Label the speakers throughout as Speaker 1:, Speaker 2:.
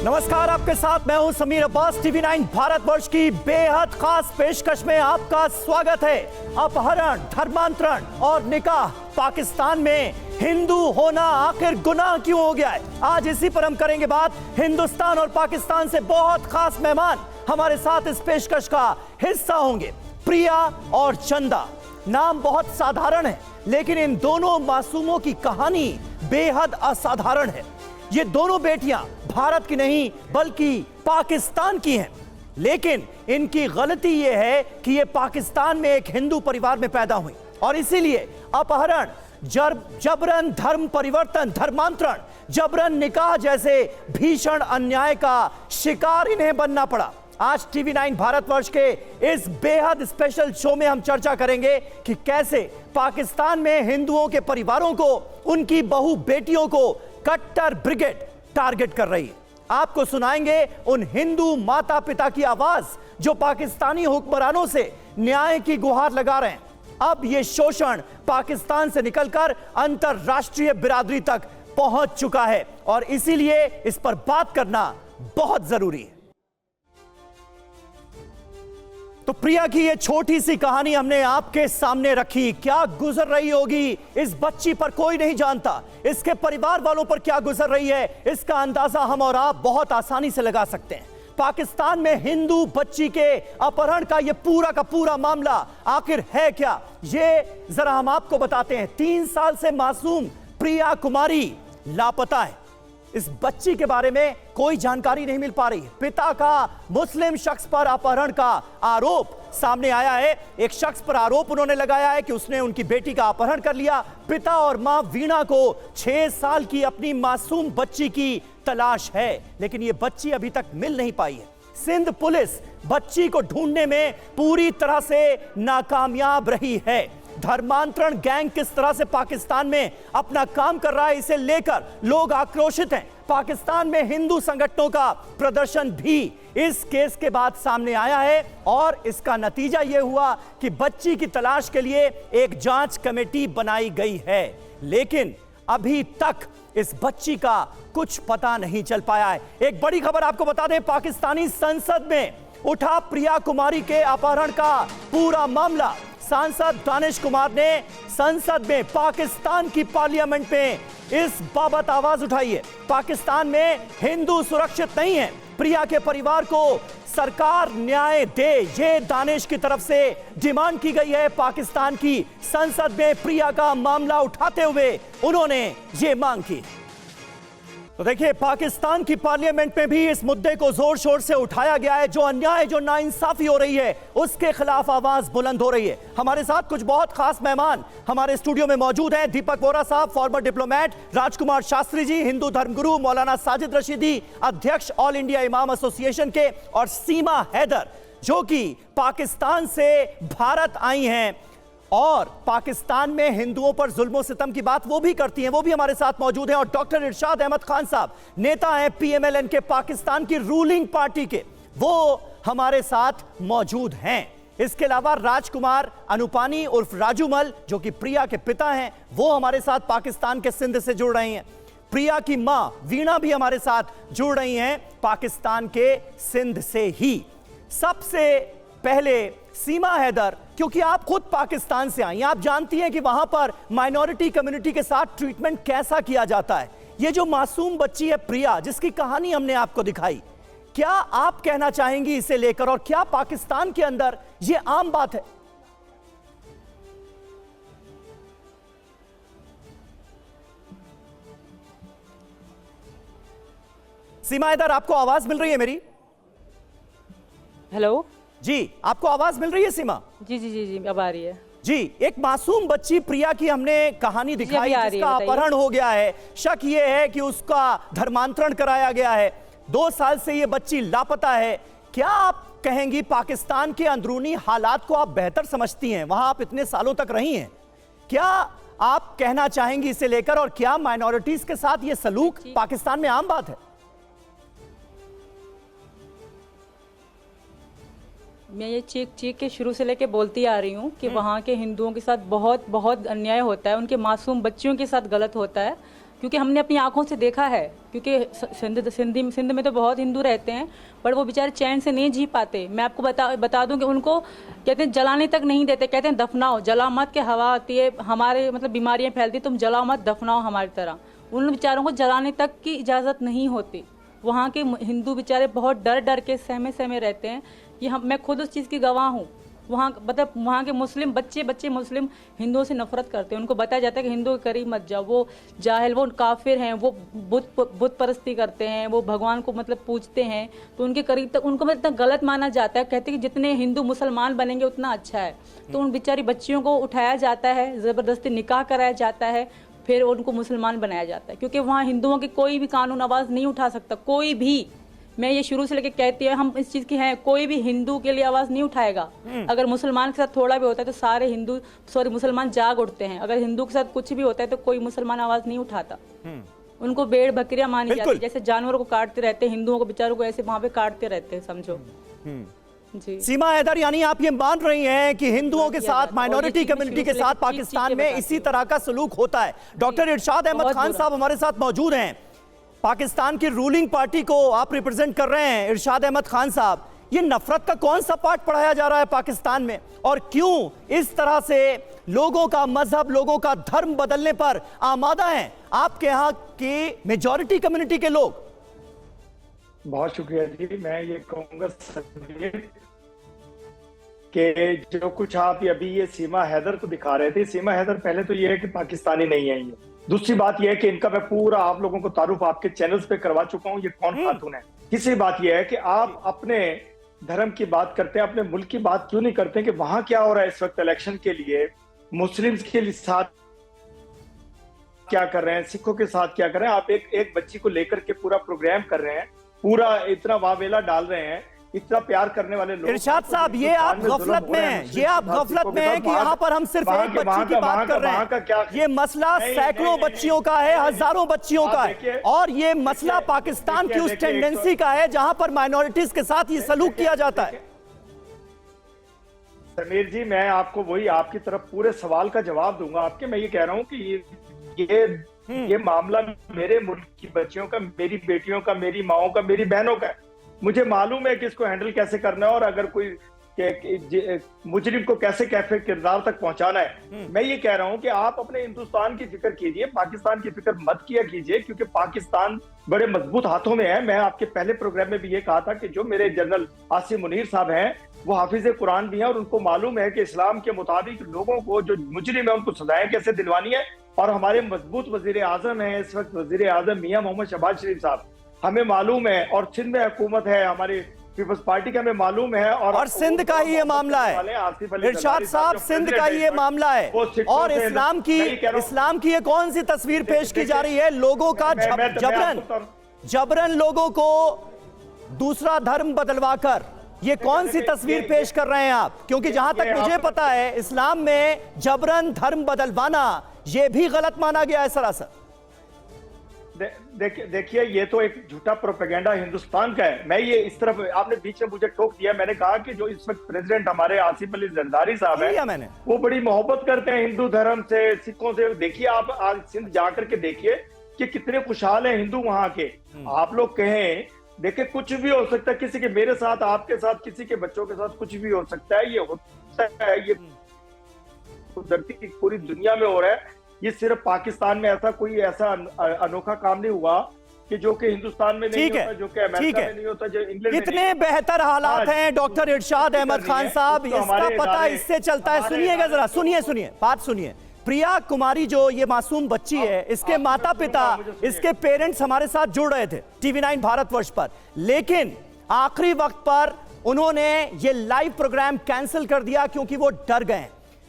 Speaker 1: नमस्कार, आपके साथ मैं हूं समीर अब्बास। टीवी 9 भारतवर्ष की बेहद खास पेशकश में आपका स्वागत है। अपहरण, धर्मांतरण और निकाह, पाकिस्तान में हिंदू होना आखिर गुनाह क्यों हो गया है? आज इसी पर हम करेंगे बात। हिंदुस्तान और पाकिस्तान से बहुत खास मेहमान हमारे साथ इस पेशकश का हिस्सा होंगे। प्रिया और चंदा, नाम बहुत साधारण है, लेकिन इन दोनों मासूमों की कहानी बेहद असाधारण है। ये दोनों बेटियां भारत की नहीं बल्कि पाकिस्तान की हैं, लेकिन इनकी गलती यह है कि ये पाकिस्तान में एक हिंदू परिवार में पैदा हुई और इसीलिए अपहरण, जबरन धर्म परिवर्तन, धर्मांतरण, जबरन निकाह जैसे भीषण अन्याय का शिकार इन्हें बनना पड़ा। आज टीवी 9 भारतवर्ष के इस बेहद स्पेशल शो में हम चर्चा करेंगे कि कैसे पाकिस्तान में हिंदुओं के परिवारों को, उनकी बहू बेटियों को कट्टर ब्रिगेड टारगेट कर रही है। आपको सुनाएंगे उन हिंदू माता पिता की आवाज जो पाकिस्तानी हुक्मरानों से न्याय की गुहार लगा रहे हैं। अब यह शोषण पाकिस्तान से निकलकर अंतरराष्ट्रीय बिरादरी तक पहुंच चुका है और इसीलिए इस पर बात करना बहुत जरूरी है। तो प्रिया की ये छोटी सी कहानी हमने आपके सामने रखी। क्या गुजर रही होगी इस बच्ची पर कोई नहीं जानता। इसके परिवार वालों पर क्या गुजर रही है, इसका अंदाजा हम और आप बहुत आसानी से लगा सकते हैं। पाकिस्तान में हिंदू बच्ची के अपहरण का ये पूरा का पूरा मामला आखिर है क्या, ये जरा हम आपको बताते हैं। 3 साल से मासूम प्रिया कुमारी लापता है। इस बच्ची के बारे में कोई जानकारी नहीं मिल पा रही है। पिता का मुस्लिम शख्स पर अपहरण का आरोप सामने आया है। एक शख्स पर आरोप उन्होंने लगाया है कि उसने उनकी बेटी का अपहरण कर लिया। पिता और मां वीणा को 6 साल की अपनी मासूम बच्ची की तलाश है, लेकिन यह बच्ची अभी तक मिल नहीं पाई है। सिंध पुलिस बच्ची को ढूंढने में पूरी तरह से नाकामयाब रही है। धर्मांतरण गैंग किस तरह से पाकिस्तान में अपना काम कर रहा है, इसे लेकर लोग आक्रोशित हैं। पाकिस्तान में हिंदू संगठनों का प्रदर्शन भी इस केस के बाद सामने आया है और इसका नतीजा यह हुआ कि बच्ची की तलाश के लिए एक जांच कमेटी बनाई गई है, लेकिन अभी तक इस बच्ची का कुछ पता नहीं चल पाया है। एक बड़ी खबर आपको बता दें, पाकिस्तानी संसद में उठा प्रिया कुमारी के अपहरण का पूरा मामला। सांसद दानिश कुमार ने संसद में, पाकिस्तान की पार्लियामेंट में इस बाबत आवाज उठाई है। पाकिस्तान में हिंदू सुरक्षित नहीं है, प्रिया के परिवार को सरकार न्याय दे, ये दानिश की तरफ से डिमांड की गई है। पाकिस्तान की संसद में प्रिया का मामला उठाते हुए उन्होंने ये मांग की। तो देखिए, पाकिस्तान की पार्लियामेंट में भी इस मुद्दे को जोर शोर से उठाया गया है। जो अन्याय, जो नाइंसाफी हो रही है, उसके खिलाफ आवाज बुलंद हो रही है। हमारे साथ कुछ बहुत खास मेहमान हमारे स्टूडियो में मौजूद हैं। दीपक वोरा साहब, फॉर्मर डिप्लोमेट, राजकुमार शास्त्री जी, हिंदू धर्मगुरु, मौलाना साजिद रशीदी, अध्यक्ष ऑल इंडिया इमाम एसोसिएशन के, और सीमा हैदर जो कि पाकिस्तान से भारत आई हैं और पाकिस्तान में हिंदुओं पर जुल्म सितम की बात वो भी करती हैं, वो भी हमारे साथ मौजूद हैं। और डॉक्टर इरशाद अहमद खान साहब, नेता हैं पीएमएलएन के, पाकिस्तान की रूलिंग पार्टी के, वो हमारे साथ मौजूद हैं। इसके अलावा राजकुमार अनुपानी उर्फ राजूमल जो कि प्रिया के पिता हैं, वो हमारे साथ पाकिस्तान के सिंध से जुड़ रही हैं। प्रिया की मां वीणा भी हमारे साथ जुड़ रही हैं पाकिस्तान के सिंध से ही। सबसे पहले सीमा हैदर, क्योंकि आप खुद पाकिस्तान से आई हैं, आप जानती हैं कि वहां पर माइनॉरिटी कम्युनिटी के साथ ट्रीटमेंट कैसा किया जाता है। ये जो मासूम बच्ची है प्रिया, जिसकी कहानी हमने आपको दिखाई, क्या आप कहना चाहेंगी इसे लेकर, और क्या पाकिस्तान के अंदर ये आम बात है? सीमा हैदर, आपको आवाज मिल रही है मेरी?
Speaker 2: हेलो
Speaker 1: जी, आपको आवाज मिल रही है सीमा?
Speaker 2: जी जी जी जी अब आ रही है
Speaker 1: जी। एक मासूम बच्ची प्रिया की हमने कहानी दिखाई, जिसका अपहरण हो गया है। शक ये है कि उसका धर्मांतरण कराया गया है। 2 साल से ये बच्ची लापता है। क्या आप कहेंगी, पाकिस्तान के अंदरूनी हालात को आप बेहतर समझती हैं, वहां आप इतने सालों तक रही हैं, क्या आप कहना चाहेंगी इसे लेकर, और क्या माइनॉरिटीज के साथ ये सलूक पाकिस्तान में आम बात है?
Speaker 2: मैं ये चीख के शुरू से लेके बोलती आ रही हूँ कि वहाँ के हिंदुओं के साथ बहुत बहुत अन्याय होता है, उनके मासूम बच्चियों के साथ गलत होता है। क्योंकि हमने अपनी आंखों से देखा है, क्योंकि सिंध में तो बहुत हिंदू रहते हैं, पर वो बेचारे चैन से नहीं जी पाते। मैं आपको बता दूं कि उनको कहते हैं जलाने तक नहीं देते, कहते हैं दफनाओ, जलाओ मत, के हवा आती है, हमारे मतलब बीमारियां फैलती, तुम जलाओ मत, दफनाओ हमारी तरह। उन बेचारों को जलाने तक की इजाज़त नहीं होती। वहाँ के हिंदू बेचारे बहुत डर डर के सहमे रहते हैं कि मैं खुद उस चीज़ की गवाह हूँ। वहाँ मतलब वहाँ के मुस्लिम बच्चे मुस्लिम हिंदुओं से नफरत करते हैं। उनको बताया जाता है कि हिंदुओं के करीब मत जाओ, वो जाहिल, वो काफिर हैं, वो बुत परस्ती करते हैं, वो भगवान को मतलब पूजते हैं, तो उनके करीब तक उनको मतलब इतना गलत माना जाता है। कहते हैं कि जितने हिंदू मुसलमान बनेंगे उतना अच्छा है। तो उन बेचारी बच्चियों को उठाया जाता है, ज़बरदस्ती निकाह कराया जाता है, फिर उनको मुसलमान बनाया जाता है, क्योंकि वहाँ हिंदुओं की कोई भी कानून आवाज़ नहीं उठा सकता, कोई भी। मैं ये शुरू से लेके कहती है, हम इस चीज़ की हैं, कोई भी हिंदू के लिए आवाज़ नहीं उठाएगा। अगर मुसलमान के साथ थोड़ा भी होता है तो सारे मुसलमान जाग उठते हैं। अगर हिंदू के साथ कुछ भी होता है तो कोई मुसलमान आवाज़ नहीं उठाता। उनको भेड़ बकरियां मानी जाती है, जैसे जानवरों को काटते रहते हैं, हिंदुओं को बेचारों को ऐसे वहाँ पे काटते रहते हैं, समझो। जी
Speaker 1: सीमा हैदर, यानी आप ये मान रही हैं कि हिंदुओं के साथ, माइनॉरिटी कम्युनिटी के साथ पाकिस्तान में इसी तरह का सलूक होता है। डॉक्टर इरशाद अहमद खान साहब हमारे साथ मौजूद हैं। पाकिस्तान की रूलिंग पार्टी को आप रिप्रेजेंट कर रहे हैं, इरशाद अहमद खान साहब। ये नफरत का कौन सा पाठ पढ़ाया जा रहा है पाकिस्तान में, और क्यों इस तरह से लोगों का मजहब, लोगों का धर्म बदलने पर आमादा हैं आपके यहाँ की मेजॉरिटी कम्युनिटी के लोग?
Speaker 3: बहुत शुक्रिया जी। मैं ये कहूंगा कि जो कुछ आप अभी ये सीमा हैदर को दिखा रहे थे, सीमा हैदर पहले तो ये है कि पाकिस्तानी नहीं है ये। दूसरी बात यह है कि इनका मैं पूरा आप लोगों को तारुफ आपके चैनल्स पे करवा चुका हूं, ये कौन खातून है। तीसरी बात यह है कि आप अपने धर्म की बात करते हैं, अपने मुल्क की बात क्यों नहीं करते कि वहां क्या हो रहा है इस वक्त इलेक्शन के लिए, मुस्लिम्स के साथ क्या कर रहे हैं, सिखों के साथ क्या कर रहे हैं। आप एक बच्ची को लेकर के पूरा प्रोग्राम कर रहे हैं, पूरा इतना वावेला डाल रहे हैं, इतना प्यार करने वाले लोग।
Speaker 1: इरशाद साहब, ये आप गफलत में हैं, ये आप गफलत में हैं कि यहाँ पर हम सिर्फ एक बच्ची की बात कर रहे हैं। ये मसला सैकड़ों बच्चियों का है, हजारों बच्चियों का है, और ये मसला पाकिस्तान की उस टेंडेंसी का है जहाँ पर माइनॉरिटीज के साथ ये सलूक किया जाता है।
Speaker 3: समीर जी, मैं आपको वही आपकी तरफ पूरे सवाल का जवाब दूंगा आपके। मैं ये कह रहा हूँ कि ये मामला मेरे मुल्क की बच्चियों का, मेरी बेटियों का, मेरी माओं का, मेरी बहनों का है। मुझे मालूम है कि इसको हैंडल कैसे करना है, और अगर कोई मुजरिम को कैसे कैफे किरदार तक पहुंचाना है। मैं ये कह रहा हूं कि आप अपने हिंदुस्तान की फिक्र कीजिए, पाकिस्तान की फिक्र मत किया कीजिए, क्योंकि पाकिस्तान बड़े मजबूत हाथों में है। मैं आपके पहले प्रोग्राम में भी ये कहा था कि जो मेरे जनरल आसिम मुनीर साहब हैं, वो हाफिज कुरान भी हैं, और उनको मालूम है कि इस्लाम के मुताबिक लोगों को, जो मुजरिम है, उनको सजाएं कैसे दिलवानी है। और हमारे मजबूत वजीर आजम है इस वक्त, वजीर आजम मियां मोहम्मद शहबाज शरीफ साहब, हमें मालूम है, और सिंध में हुकूमत है हमारी पीपल्स पार्टी का, हमें मालूम है। और
Speaker 1: सिंध का ही ये मामला है इरशाद साहब, सिंध का ही ये मामला है। और इस्लाम की ये कौन सी तस्वीर पेश की जा रही है? लोगों का जबरन लोगों को दूसरा धर्म बदलवा कर, ये कौन सी तस्वीर पेश कर रहे हैं आप? क्योंकि जहां तक मुझे पता है, इस्लाम में जबरन धर्म बदलवाना ये भी गलत माना गया है सरासर।
Speaker 3: देखिए, ये तो एक झूठा प्रोपेगेंडा हिंदुस्तान का है। मैं ये इस तरफ, आपने बीच में मुझे टोक दिया, मैंने कहा कि जो इस वक्त प्रेसिडेंट हमारे आसिफ अली जरदारी साहब हैं, वो बड़ी मोहब्बत करते हैं हिंदू धर्म से, सिखों से। देखिए, आप आज सिंध जाकर के देखिए कि कितने खुशहाल हैं हिंदू वहां के। आप लोग कहें, देखिए कुछ भी हो सकता है, किसी के, मेरे साथ, आपके साथ, किसी के बच्चों के साथ कुछ भी हो सकता है। ये होता है, ये धरती की पूरी दुनिया में हो रहा है। ये सिर्फ पाकिस्तान में ऐसा कोई ऐसा अनोखा काम नहीं हुआ कि जो कि हिंदुस्तान में नहीं होता, जो कि अमेरिका में नहीं होता, जो इंग्लैंड में।
Speaker 1: इतने बेहतर हालात हैं डॉक्टर इरशाद अहमद खान साहब, इसका पता इससे चलता है। सुनिएगा जरा, सुनिए बात सुनिए। प्रिया कुमारी जो ये मासूम बच्ची है, इसके माता पिता, इसके पेरेंट्स हमारे साथ जुड़ रहे थे TV9 भारतवर्ष पर, लेकिन आखिरी वक्त पर उन्होंने ये लाइव प्रोग्राम कैंसिल कर दिया क्योंकि वो डर गए।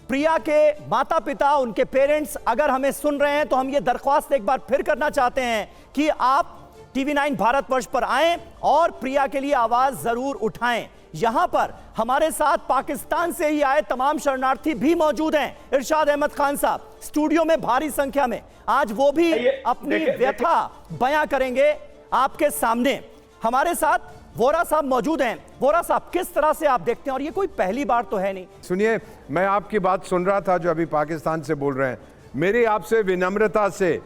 Speaker 1: प्रिया के माता पिता, उनके पेरेंट्स अगर हमें सुन रहे हैं तो हम ये दरख्वास्त एक बार फिर करना चाहते हैं कि आप TV9 भारतवर्ष पर आएं और प्रिया के लिए आवाज जरूर उठाएं। यहां पर हमारे साथ पाकिस्तान से ही आए तमाम शरणार्थी भी मौजूद हैं। इरशाद अहमद खान साहब स्टूडियो में भारी संख्या में, आज वो भी अपनी व्यथा बयां करेंगे आपके सामने। हमारे साथ वोरा साहब मौजूद हैं। वोरा साहब, किस तरह से आप देखते हैं, और ये कोई पहली बार तो है नहीं।
Speaker 4: सुनिए, मैं आपकी बात सुन रहा था जो अभी पाकिस्तान से बोल रहे हैं। मेरी आपसे विनम्रता से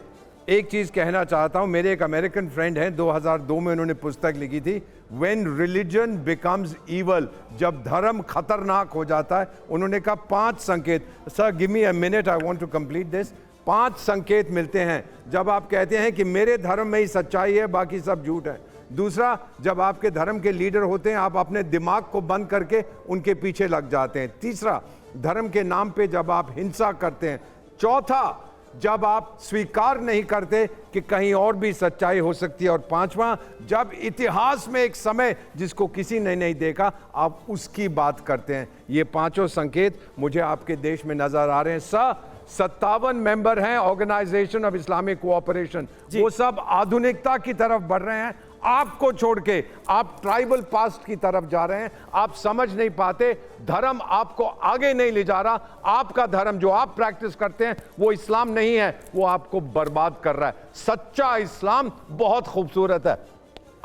Speaker 4: एक चीज कहना चाहता हूं, मेरे एक अमेरिकन फ्रेंड हैं, 2002 में उन्होंने पुस्तक लिखी थी व्हेन रिलीजन बिकम्स ईवल, जब धर्म खतरनाक हो जाता है। उन्होंने कहा 5 संकेत, sir give me a minute I want to complete this. 5 संकेत मिलते हैं जब आप कहते हैं कि मेरे धर्म में ही सच्चाई है, बाकी सब झूठ है। दूसरा, जब आपके धर्म के लीडर होते हैं, आप अपने दिमाग को बंद करके उनके पीछे लग जाते हैं। तीसरा, धर्म के नाम पे जब आप हिंसा करते हैं। चौथा, जब आप स्वीकार नहीं करते कि कहीं और भी सच्चाई हो सकती है। और पांचवा, जब इतिहास में एक समय जिसको किसी ने नहीं देखा, आप उसकी बात करते हैं। ये 5 संकेत मुझे आपके देश में नजर आ रहे हैं। 57 मेंबर हैं ऑर्गेनाइजेशन ऑफ इस्लामिक कोऑपरेशन, वो सब आधुनिकता की तरफ बढ़ रहे हैं। आपको छोड़ के आप ट्राइबल पास्ट की तरफ जा रहे हैं। आप समझ नहीं पाते, धर्म आपको आगे नहीं ले जा रहा। आपका धर्म जो आप प्रैक्टिस करते हैं वो इस्लाम नहीं है, वो आपको बर्बाद कर रहा है। सच्चा इस्लाम बहुत खूबसूरत है,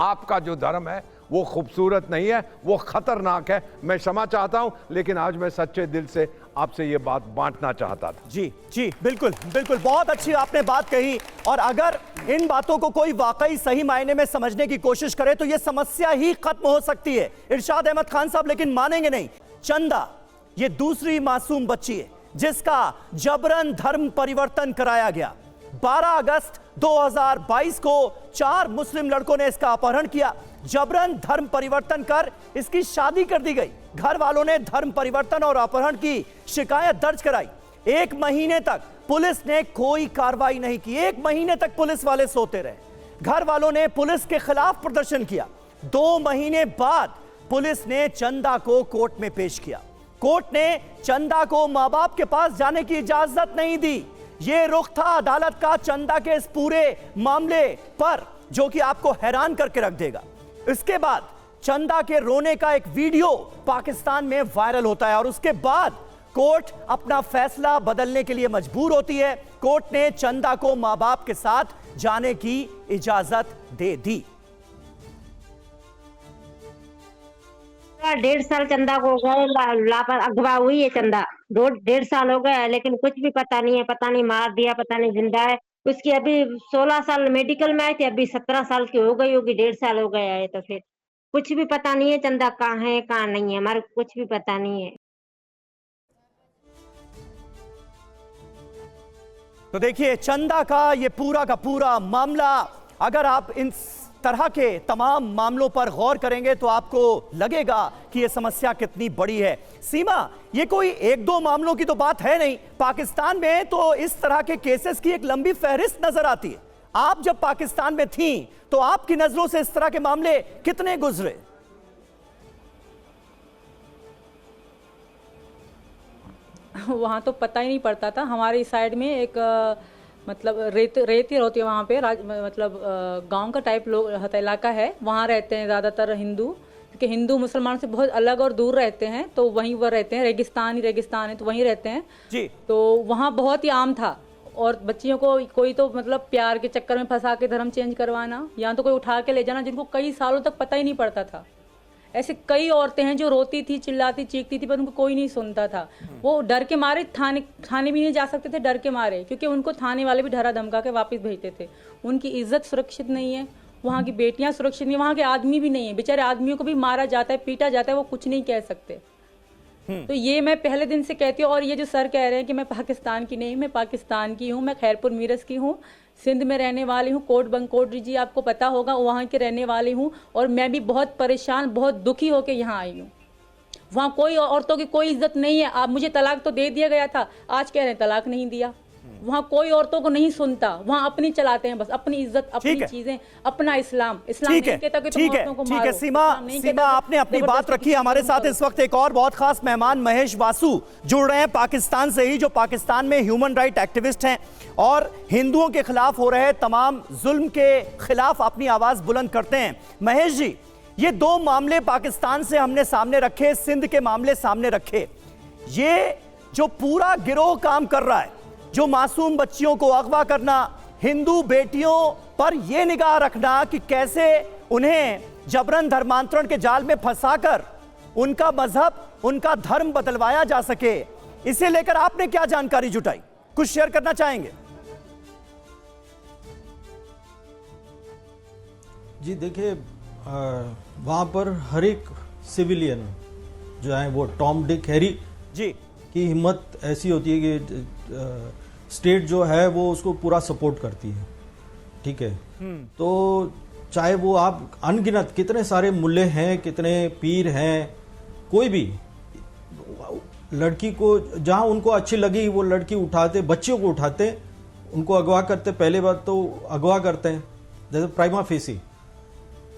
Speaker 4: आपका जो धर्म है वो खूबसूरत नहीं है, वो खतरनाक है। मैं क्षमा चाहता हूं, लेकिन आज मैं सच्चे दिल से आपसे ये बात बांटना चाहता था।
Speaker 1: जी जी, बिल्कुल बिल्कुल, बहुत अच्छी आपने बात कही। और अगर इन बातों को कोई वाकई सही मायने में समझने की कोशिश करे तो ये समस्या ही खत्म हो सकती है। इरशाद अहमद खान साहब लेकिन मानेंगे नहीं। चंदा ये दूसरी मासूम बच्ची है जिसका जबरन धर्म परिवर्तन कराया गया। 12 अगस्त 2022 को 4 मुस्लिम लड़कों ने इसका अपहरण किया, जबरन धर्म परिवर्तन कर इसकी शादी कर दी गई। घर वालों ने धर्म परिवर्तन और अपहरण की शिकायत दर्ज कराई। 1 महीने तक पुलिस ने कोई कार्रवाई नहीं की। 1 महीने तक पुलिस वाले सोते रहे। घर वालों ने पुलिस के खिलाफ प्रदर्शन किया। 2 महीने बाद पुलिस ने चंदा को कोर्ट में पेश किया। कोर्ट ने चंदा को मां बाप के पास जाने की इजाजत नहीं दी। यह रुख था अदालत का चंदा के इस पूरे मामले पर, जो कि आपको हैरान करके रख देगा। इसके बाद चंदा के रोने का एक वीडियो पाकिस्तान में वायरल होता है और उसके बाद कोर्ट अपना फैसला बदलने के लिए मजबूर होती है। कोर्ट ने चंदा को मां बाप के साथ जाने की इजाजत दे दी।
Speaker 5: 1.5 साल चंदा को गए, अगवा हुई है चंदा। 1.5 साल हो गया है, लेकिन कुछ भी पता नहीं है। पता नहीं मार दिया, पता नहीं जिंदा है। उसकी अभी 16 साल मेडिकल में आई थी, अभी 17 साल की हो गई होगी। 1.5 साल हो गया है, तो फिर कुछ भी पता नहीं है चंदा कहाँ है कहाँ नहीं है, हमारे कुछ भी पता नहीं है।
Speaker 1: तो देखिए चंदा का ये पूरा का पूरा मामला, अगर आप इन तरह के तमाम मामलों पर गौर करेंगे तो आपको लगेगा कि यह समस्या कितनी बड़ी है। सीमा, ये कोई 1-2 मामलों की तो बात है नहीं। पाकिस्तान में तो इस तरह के केसेस की एक लंबी फहरिस्त नजर आती है। आप जब पाकिस्तान में थी तो आपकी नजरों से इस तरह के मामले कितने गुजरे?
Speaker 2: वहाँ तो पता ही नहीं पड़ता था। हमारी साइड में एक मतलब रेत ही होती है वहाँ पे, मतलब गांव का टाइप लोग इलाका है। वहाँ रहते हैं ज़्यादातर हिंदू, क्योंकि हिंदू मुसलमान से बहुत अलग और दूर रहते हैं, तो वहीं वो रहते हैं। रेगिस्तान ही रेगिस्तान है, तो वहीं रहते हैं
Speaker 1: जी।
Speaker 2: तो वहाँ बहुत ही आम था। और बच्चियों को कोई तो मतलब प्यार के चक्कर में फंसा के धर्म चेंज करवाना, या तो कोई उठा के ले जाना, जिनको कई सालों तक पता ही नहीं पड़ता था। ऐसे कई औरतें हैं जो रोती थी, चिल्लाती, चीखती थी, पर उनको कोई नहीं सुनता था। वो डर के मारे थाने भी नहीं जा सकते थे, डर के मारे, क्योंकि उनको थाने वाले भी डरा धमका के वापस भेजते थे। उनकी इज्जत सुरक्षित नहीं है, वहाँ की बेटियां सुरक्षित नहीं, वहाँ के आदमी भी नहीं है। बेचारे आदमियों को भी मारा जाता है, पीटा जाता है, वो कुछ नहीं कह सकते। तो ये मैं पहले दिन से कहती हूँ। और ये जो सर कह रहे हैं कि मैं पाकिस्तान की नहीं, मैं पाकिस्तान की हूँ, मैं खैरपुर मीरस की हूँ, सिंध में रहने वाली हूँ। कोट बंकोट जी आपको पता होगा, वहाँ के रहने वाली हूँ। और मैं भी बहुत परेशान, बहुत दुखी होकर यहाँ आई हूँ। वहाँ कोई औरतों की कोई इज्जत नहीं है। आप मुझे तलाक तो दे दिया गया था, आज कह रहे हैं तलाक नहीं दिया। वहाँ कोई औरतों को नहीं सुनता, वहाँ अपनी चलाते हैं बस, अपनी इज्जत, अपनी चीजें, अपना इस्लाम। इस्लाम
Speaker 1: ठीक है, ठीक है। सीमा आपने अपनी बात रखी। हमारे साथ इस वक्त एक और बहुत खास मेहमान महेश वासु जुड़ रहे हैं पाकिस्तान से ही, जो पाकिस्तान में ह्यूमन राइट एक्टिविस्ट हैं और हिंदुओं के खिलाफ हो रहे तमाम जुल्म के खिलाफ अपनी आवाज बुलंद करते हैं। महेश जी, ये 2 मामले पाकिस्तान से हमने सामने रखे, सिंध के मामले सामने रखे। ये जो पूरा गिरोह काम कर रहा है, जो मासूम बच्चियों को अगवा करना, हिंदू बेटियों पर यह निगाह रखना कि कैसे उन्हें जबरन धर्मांतरण के जाल में फंसाकर उनका मजहब, उनका धर्म बदलवाया जा सके, इसे लेकर आपने क्या जानकारी जुटाई, कुछ शेयर करना चाहेंगे?
Speaker 6: जी देखिए, वहाँ पर हर एक सिविलियन जो है वो टॉम डिक हैरी
Speaker 1: जी
Speaker 6: की हिम्मत ऐसी होती है कि स्टेट जो है वो उसको पूरा सपोर्ट करती है, ठीक है। तो चाहे वो आप अनगिनत कितने सारे मुल्ले हैं, कितने पीर हैं, कोई भी लड़की को जहां उनको अच्छी लगी वो लड़की उठाते, बच्चियों को उठाते, उनको अगवा करते। पहले बात तो अगवा करते हैं जैसे प्राइमा फेसी,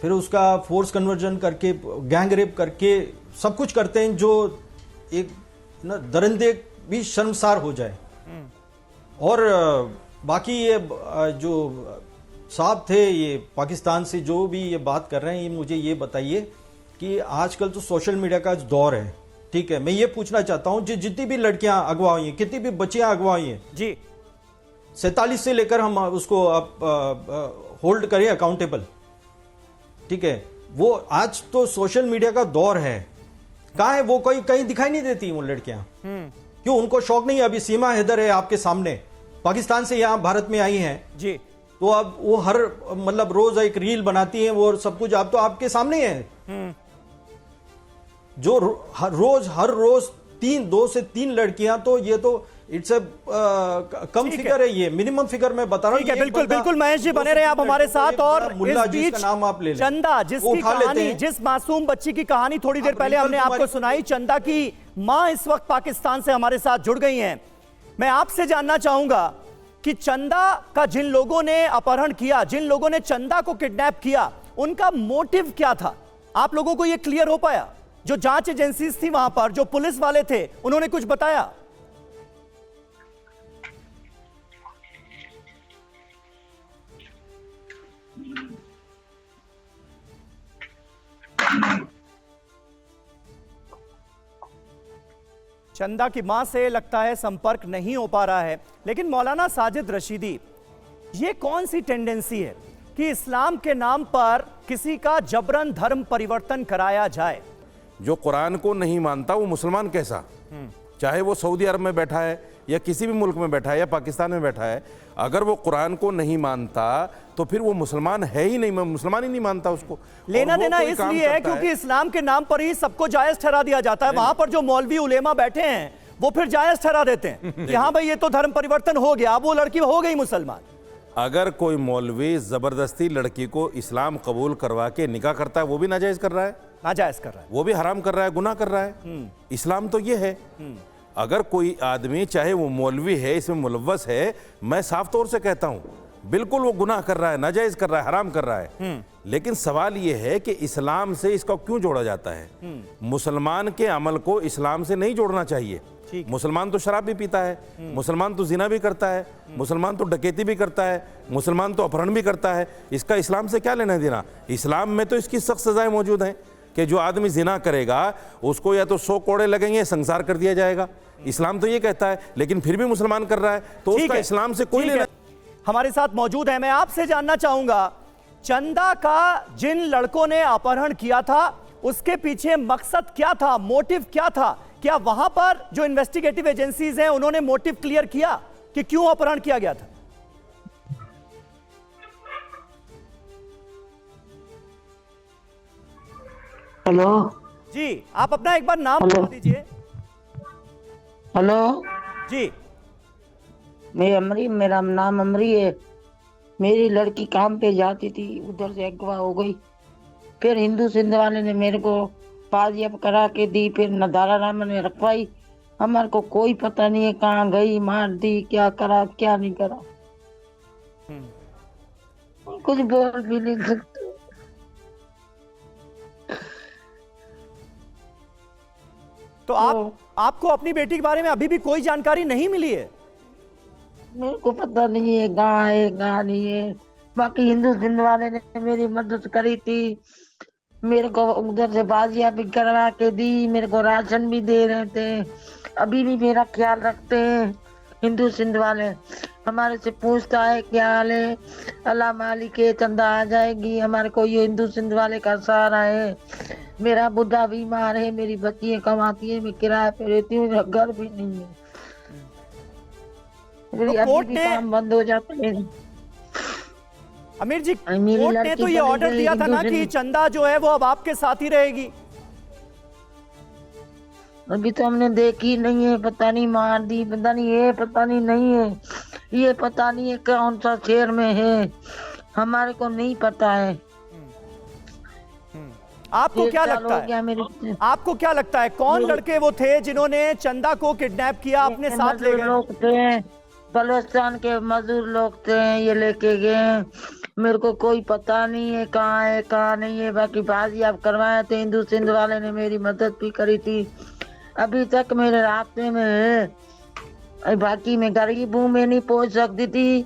Speaker 6: फिर उसका फोर्स कन्वर्जन करके, गैंग रेप करके सब कुछ करते हैं जो एक ना दरिंदे भी शर्मसार हो जाए। और बाकी ये जो साहब थे ये पाकिस्तान से जो भी ये बात कर रहे हैं, ये मुझे ये बताइए कि आजकल तो सोशल मीडिया का दौर है, ठीक है। मैं ये पूछना चाहता हूं जितनी भी लड़कियां अगवा हुई हैं, कितनी भी बच्चियां अगवा हुई हैं
Speaker 1: जी,
Speaker 6: 47 से लेकर हम उसको होल्ड करें अकाउंटेबल, ठीक है। वो आज तो सोशल मीडिया का दौर है, कहां है वो? कोई कहीं दिखाई नहीं देती वो लड़कियां। क्यों? उनको शौक नहीं है? अभी सीमा हैदर है आपके सामने, पाकिस्तान से यहां भारत में आई हैं
Speaker 1: जी,
Speaker 6: तो अब वो हर मतलब रोज एक रील बनाती हैं, वो सब कुछ आप तो आपके सामने है। जो हर रोज 2 से 3 लड़कियां, तो ये तो इट्स ए कम फिगर है, ये मिनिमम फिगर मैं बता रहा हूं।
Speaker 1: ठीक है, बिल्कुल बिल्कुल महेश जी बने रहे आप हमारे साथ। और
Speaker 6: मुल्ला
Speaker 1: इस बीच
Speaker 6: जिसका नाम आप ले लें,
Speaker 1: चंदा, जिसकी
Speaker 6: उठा लेते
Speaker 1: कहानी,
Speaker 6: हैं।
Speaker 1: जिस मासूम बच्ची की कहानी थोड़ी देर पहले हमने आपको सुनाई, चंदा की मां इस वक्त पाकिस्तान से हमारे साथ जुड़ गई हैं। मैं आपसे जानना चाहूंगा कि चंदा का जिन लोगों ने अपहरण किया, जिन लोगों ने चंदा को किडनैप किया, उनका मोटिव क्या था? आप लोगों को यह क्लियर हो पाया? जो जांच एजेंसीज थी वहां पर, जो पुलिस वाले थे, उन्होंने कुछ बताया? चंदा की मां से लगता है संपर्क नहीं हो पा रहा है। लेकिन मौलाना साजिद रशीदी, ये कौन सी टेंडेंसी है कि इस्लाम के नाम पर किसी का जबरन धर्म परिवर्तन कराया जाए?
Speaker 7: जो कुरान को नहीं मानता वो मुसलमान कैसा, चाहे वो सऊदी अरब में बैठा है या किसी भी मुल्क में बैठा है या पाकिस्तान में बैठा है, अगर वो कुरान को नहीं मानता तो फिर वो मुसलमान है ही नहीं, मैं मुसलमान ही नहीं मानता उसको।
Speaker 1: लेना
Speaker 7: और वो
Speaker 1: देना
Speaker 7: कोई काम
Speaker 1: इसलिए है
Speaker 7: करता
Speaker 1: क्योंकि इस्लाम के नाम पर ही सबको जायज ठहरा दिया जाता है। वहां पर जो मौलवी उलेमा बैठे हैं वो फिर जायज ठहरा देते हैं कि हाँ भाई ये तो धर्म परिवर्तन हो गया, अब वो लड़की हो गई मुसलमान।
Speaker 7: अगर कोई मौलवी जबरदस्ती लड़की को इस्लाम कबूल करवा के निकाह करता है, वो भी नाजायज कर रहा है,
Speaker 1: नाजायज कर रहा है,
Speaker 7: वो भी हराम कर रहा है, गुनाह कर रहा है। इस्लाम तो ये है। अगर कोई आदमी चाहे वो मौलवी है, इसमें मुलव्वस है, मैं साफ तौर से कहता हूं बिल्कुल वो गुनाह कर रहा है, नाजायज कर रहा है, हराम कर रहा है। लेकिन सवाल ये है कि इस्लाम से इसका क्यों जोड़ा जाता है? मुसलमान के अमल को इस्लाम से नहीं जोड़ना चाहिए। मुसलमान तो शराब भी पीता है, मुसलमान तो जिना भी करता है, मुसलमान तो डकैती भी करता है, मुसलमान तो अपहरण भी करता है। इसका इस्लाम से क्या लेना देना? इस्लाम में तो इसकी सख्त सजाएं मौजूद हैं कि जो आदमी जिना करेगा उसको या तो 100 कोड़े लगेंगे, संसार कर दिया जाएगा। इस्लाम तो ये कहता है, लेकिन फिर भी मुसलमान कर रहा है, तो उसका इस्लाम से कोई लेना।
Speaker 1: हमारे साथ मौजूद है, मैं आपसे जानना चाहूंगा, चंदा का जिन लड़कों ने अपहरण किया था उसके पीछे मकसद क्या था, मोटिव क्या था? क्या वहां पर जो इन्वेस्टिगेटिव एजेंसीज हैं उन्होंने मोटिव क्लियर किया कि क्यों अपहरण किया गया था?
Speaker 8: हेलो
Speaker 1: जी, आप अपना एक बार नाम बता दीजिए।
Speaker 8: हेलो
Speaker 1: जी,
Speaker 8: मेरा नाम अमरी है। मेरी लड़की काम पे जाती थी, उधर से अगवा हो गई। फिर हिंदू सिंध वाले ने मेरे को पाजियाब करा के दी, फिर नदारा रामन में रखवाई। हमारे को कोई पता नहीं है कहाँ गई, मार दी, क्या करा क्या नहीं करा, कुछ बोल भी नहीं सकते।
Speaker 1: तो आपको अपनी बेटी के बारे में अभी भी कोई जानकारी नहीं मिली है?
Speaker 8: मेरे को पता नहीं है कहाँ है कहाँ नहीं है। बाकी हिंदू सिंध वाले ने मेरी मदद करी थी, मेरे को उधर से बाजियां भी करवा के दी, मेरे को राशन भी दे रहे थे, अभी भी मेरा ख्याल रखते हैं। हिंदू सिंध वाले हमारे से पूछता है क्या हाल है, अल्लाह मालिक है, चंदा आ जाएगी। हमारे को ये हिंदू सिंध वाले का सहारा है। मेरा बुढ़ा बीमार है, मेरी बच्चियां कमाती है, मैं किराए पे रहती हूँ, मेरा घर भी नहीं है। मेरी अभी भी काम बंद हो जाता है।
Speaker 1: अमीर जी,
Speaker 8: मेरी
Speaker 1: कोर्ट ने
Speaker 8: लड़की
Speaker 1: तो ये
Speaker 8: चली
Speaker 1: ऑर्डर
Speaker 8: गई
Speaker 1: दिया था ना
Speaker 8: हिंदू
Speaker 1: कि
Speaker 8: सिंध।
Speaker 1: चंदा जो है वो अब आपके साथ ही रहेगी।
Speaker 8: अभी तो हमने देखी नहीं है, पता नहीं मार दी, पता नहीं है, पता नहीं नहीं है, ये पता नहीं है कौन सा शहर में है, हमारे को नहीं पता है।
Speaker 1: आपको
Speaker 8: एक
Speaker 1: क्या
Speaker 8: साल
Speaker 1: लगता
Speaker 8: हो
Speaker 1: है,
Speaker 8: गया मेरे
Speaker 1: आपको क्या लगता है कौन लड़के वो थे जिन्होंने चंदा को किडनैप किया, अपने साथ ले
Speaker 8: मजदूर
Speaker 1: गए?
Speaker 8: लोग थे, बलुचिस्तान के मजदूर लोग थे, ये लेके गए। मेरे को कोई पता नहीं है कहाँ है कहाँ नहीं है। बाकी बाजी आप करवाए थे, हिंदू सिंध वाले ने मेरी मदद भी करी थी, अभी तक मेरे रास्ते में है। बाकी मैं गरीब हूँ, मैं नहीं पहुंच सकती थी,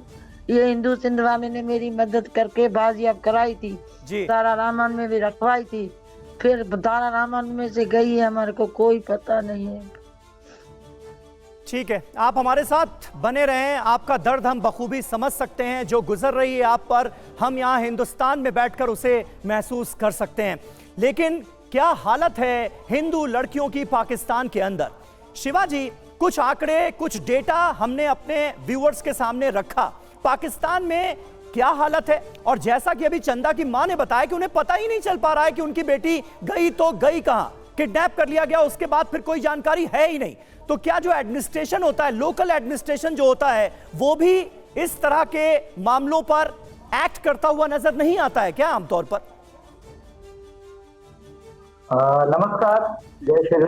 Speaker 8: ये हिंदू सिंध वाले ने मेरी मदद करके बाजी आप कराई थी।
Speaker 1: जी।
Speaker 8: दारा रामन में भी रखवाई थी, फिर दारा रामन में से गई है, हमारे को कोई पता नहीं है।
Speaker 1: ठीक है, आप हमारे साथ बने रहें, आपका दर्द हम बखूबी समझ सकते हैं, जो गुजर रही है आप पर हम यहाँ हिंदुस्तान में बैठकर उसे महसूस कर सकते हैं। लेकिन क्या हालत है हिंदू लड़कियों की पाकिस्तान के अंदर? शिवाजी, कुछ आंकड़े, कुछ डेटा हमने अपने व्यूअर्स के सामने रखा। पाकिस्तान में क्या हालत है, और जैसा कि अभी चंदा की मां ने बताया कि उन्हें पता ही नहीं चल पा रहा है कि उनकी बेटी गई तो गई कहां, किडनैप कर लिया गया, उसके बाद फिर कोई जानकारी है ही नहीं। तो क्या जो एडमिनिस्ट्रेशन होता है, लोकल एडमिनिस्ट्रेशन जो होता है, वो भी इस तरह के मामलों पर एक्ट करता हुआ नजर नहीं आता है क्या आमतौर पर?
Speaker 3: नमस्कार, जय श्री।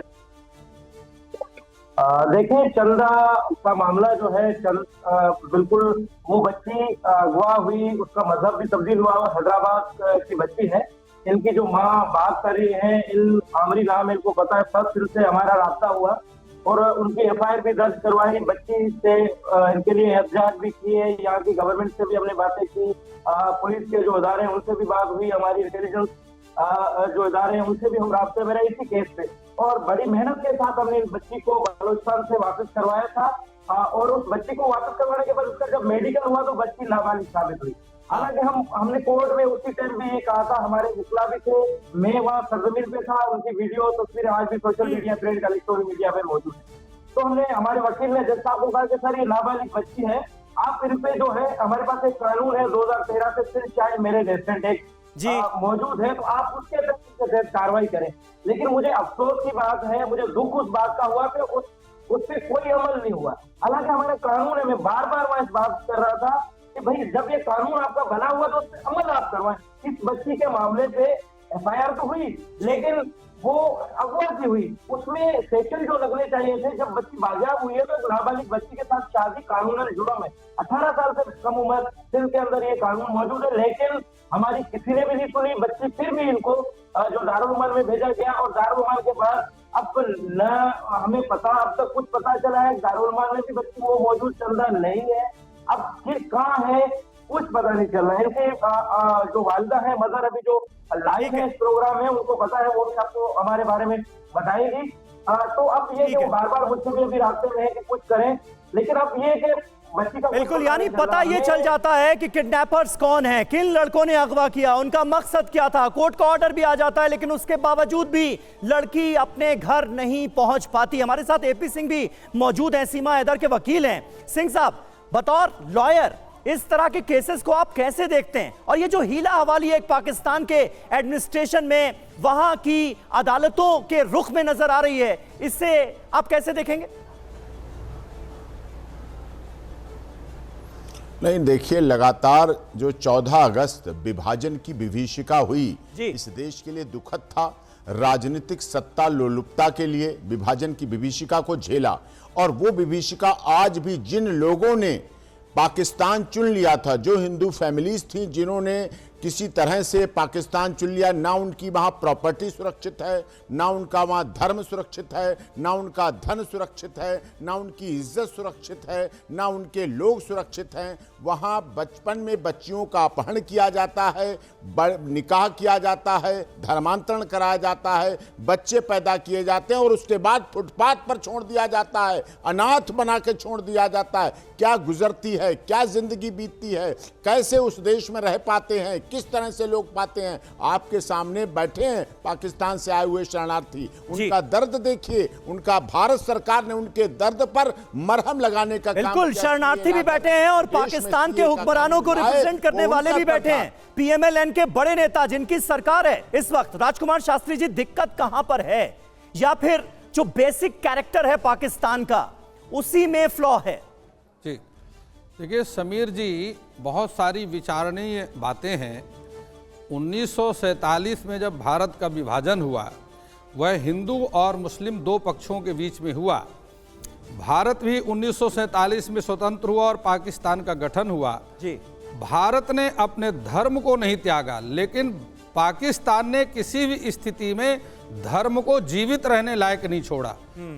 Speaker 3: देखिए, चंदा का मामला जो है, बिल्कुल वो बच्ची अगवा हुई, उसका मजहब भी तब्दील हुआ, हैदराबाद की बच्ची है। इनकी जो माँ बात कर रही है, इन आमरी नाम इनको पता है, फर्स्ट से हमारा रास्ता हुआ और उनकी एफआईआर भी दर्ज करवाई, बच्ची से इनके लिए एहतजाज भी किए, यहाँ की गवर्नमेंट से भी हमने बातें की, पुलिस के जो इदारे हैं उनसे भी बात हुई, हमारी इंटेलिजेंस जो इदारे हैं उनसे भी हम रास्ते में रहे इसी केस पे, और बड़ी मेहनत के साथ हमने इस बच्ची को बलूचिस्तान से वापस करवाया था। और उस बच्ची को वापस करवाने के बाद उसका जब मेडिकल हुआ तो बच्ची नाबालिग साबित हुई। हालांकि हमने कोर्ट में उसी टाइम भी ये कहा था, हमारे मुखला भी थे, मैं वहाँ सरजमीन पे था, उनकी वीडियो तस्वीरें आज भी social media print electronic media पे मौजूद है। तो हमने, हमारे वकील ने जज साहब को कहा कि सर ये नाबालिग बच्ची है, आप इन पे जो है, हमारे पास एक कानून है 2013 से सिर्फ चाइल्ड मैरिज रेजिडेंट एक्ट मौजूद है, तो आप उसके तहत कार्रवाई करें। लेकिन मुझे अफसोस की बात है, मुझे दुख उस बात का हुआ कि उस पे कोई अमल नहीं हुआ। हालांकि हमारा कानून है, मैं बार बार वहां इस बात कर रहा था कि भाई जब ये कानून आपका बना हुआ तो उस पर अमल आप करवाएं। इस बच्ची के मामले पे एफआईआर तो हुई, लेकिन वो अगवा की हुई, उसमें सेक्शन जो लगने चाहिए थे, जब बच्ची बाजियाब हुई है तो एक नाबालिग बच्ची के साथ शादी कानूनन जुर्म है। 18 साल से कम उम्र सिंध के अंदर ये कानून मौजूद है, लेकिन हमारी किसी ने भी नहीं सुनी। बच्ची फिर भी इनको जो दारुल में भेजा गया, और दारुल के बाद अब न हमें पता, अब तक कुछ पता चला है दारुल में भी बच्ची वो मौजूद चंदा नहीं है, अब फिर कहाँ है कुछ पता नहीं चल रहा है। इनके जो वालिदा है, मदर अभी जो लाइव है इस प्रोग्राम में, उनको पता है, वो भी आपको हमारे बारे में बताएगी। तो अब ये जो बार बार मुझसे भी अभी रास्ते में है कि कुछ करें, लेकिन अब ये कि बच्ची का
Speaker 1: बिल्कुल, यानी पता ये चल जाता है कि किडनैपर्स कौन है, किन लड़कों ने अगवा किया, उनका मकसद क्या था, कोर्ट का ऑर्डर भी आ जाता है, लेकिन उसके बावजूद भी लड़की अपने घर नहीं पहुंच पाती। हमारे साथ एपी सिंह भी मौजूद हैं, सीमा हैदर के वकील हैं। सिंह साहब, बतौर लॉयर इस तरह के केसेस को आप कैसे देखते हैं, और ये जो हीला हवाली है पाकिस्तान के एडमिनिस्ट्रेशन में, वहां की अदालतों के रुख में नजर आ रही है, इससे आप कैसे देखेंगे?
Speaker 9: नहीं, देखिए, लगातार जो 14 अगस्त विभाजन की विभीषिका हुई, इस देश के लिए दुखद था। राजनीतिक सत्ता लोलुपता के लिए विभाजन की विभीषिका को झेला, और वो विभीषिका आज भी जिन लोगों ने पाकिस्तान चुन लिया था, जो हिंदू फैमिलीज थी जिन्होंने किसी तरह से पाकिस्तान चुन लिया, ना उनकी वहाँ प्रॉपर्टी सुरक्षित है, ना उनका वहाँ धर्म सुरक्षित है, ना उनका धन सुरक्षित है, ना उनकी इज्जत सुरक्षित है, ना उनके लोग सुरक्षित हैं। वहाँ बचपन में बच्चियों का अपहरण किया जाता है, निकाह किया जाता है, धर्मांतरण कराया जाता है, बच्चे पैदा किए जाते हैं और उसके बाद फुटपाथ पर छोड़ दिया जाता है, अनाथ बना के छोड़ दिया जाता है। क्या गुजरती है, क्या जिंदगी बीतती है, कैसे उस देश में रह पाते हैं, किस तरह से लोग पाते हैं। आपके सामने बैठे हैं पाकिस्तान से आए हुए शरणार्थी, उनका दर्द देखिए, उनका भारत सरकार ने उनके दर्द पर मरहम लगाने का काम
Speaker 1: बिल्कुल,
Speaker 9: किया।
Speaker 1: शरणार्थी भी बैठे हैं और पाकिस्तान के हुक्मरानों को रिप्रेजेंट करने वाले भी बैठे हैं, पीएमएलएन के बड़े नेता जिनकी सरकार है इस वक्त। राजकुमार शास्त्री जी, दिक्कत कहां पर है, या फिर जो बेसिक कैरेक्टर है पाकिस्तान का उसी में फ्लॉ है?
Speaker 10: जी देखिए समीर जी, बहुत सारी विचारणीय बातें हैं। 1947 में जब भारत का विभाजन हुआ, वह हिंदू और मुस्लिम दो पक्षों के बीच में हुआ। भारत भी 1947 में स्वतंत्र हुआ और पाकिस्तान का गठन हुआ
Speaker 1: जी।
Speaker 10: भारत ने अपने धर्म को नहीं त्यागा, लेकिन पाकिस्तान ने किसी भी स्थिति में धर्म को जीवित रहने लायक नहीं छोड़ा।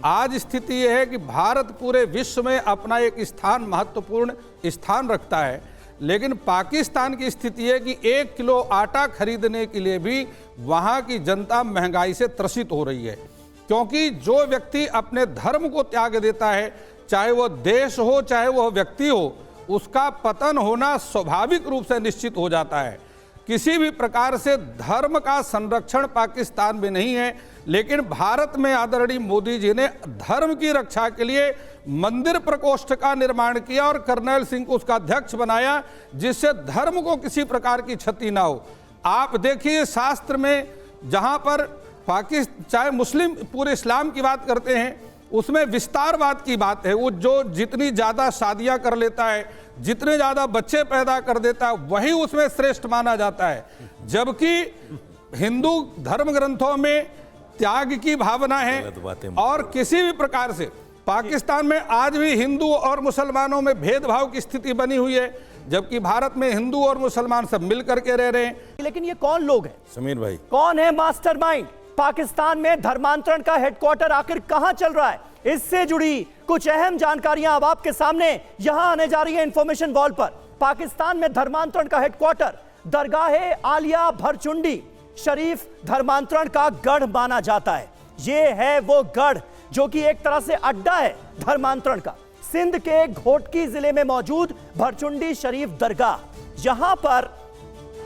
Speaker 10: आज स्थिति यह है कि भारत पूरे विश्व में अपना एक स्थान, महत्वपूर्ण स्थान रखता है, लेकिन पाकिस्तान की स्थिति है कि 1 किलो आटा खरीदने के लिए भी वहां की जनता महंगाई से त्रसित हो रही है। क्योंकि जो व्यक्ति अपने धर्म को त्याग देता है, चाहे वह देश हो चाहे वह व्यक्ति हो, उसका पतन होना स्वाभाविक रूप से निश्चित हो जाता है। किसी भी प्रकार से धर्म का संरक्षण पाकिस्तान में नहीं है, लेकिन भारत में आदरणीय मोदी जी ने धर्म की रक्षा के लिए मंदिर प्रकोष्ठ का निर्माण किया और कर्नल सिंह को उसका अध्यक्ष बनाया, जिससे धर्म को किसी प्रकार की क्षति ना हो। आप देखिए शास्त्र में जहां पर पाकिस्तान चाहे मुस्लिम पूरे इस्लाम की बात करते हैं, उसमें विस्तारवाद की बात है। वो जो जितनी ज़्यादा शादियां कर लेता है, जितने ज़्यादा बच्चे पैदा कर देता है, वही उसमें श्रेष्ठ माना जाता है। जबकि हिंदू धर्म ग्रंथों में त्याग की भावना है और किसी भी प्रकार से पाकिस्तान में आज भी हिंदू और मुसलमानों में भेदभाव की स्थिति बनी हुई है, जबकि भारत में हिंदू और मुसलमान सब मिल करके रह रहे हैं।
Speaker 1: लेकिन ये कौन लोग हैं
Speaker 7: समीर भाई?
Speaker 1: कौन है मास्टरमाइंड? पाकिस्तान में धर्मांतरण का हेडक्वार्टर आखिर कहां चल रहा है? इससे जुड़ी कुछ अहम जानकारियां अब आपके सामने यहां आने जा रही है इंफॉर्मेशन वॉल पर। पाकिस्तान में धर्मांतरण का हेडक्वार्टर दरगाह आलिया भरचुंडी शरीफ धर्मांतरण का गढ़ माना जाता है। यह है वो गढ़ जो कि एक तरह से अड्डा है धर्मांतरण का। सिंध के घोटकी जिले में मौजूद भरचुंडी शरीफ दरगाह, यहां पर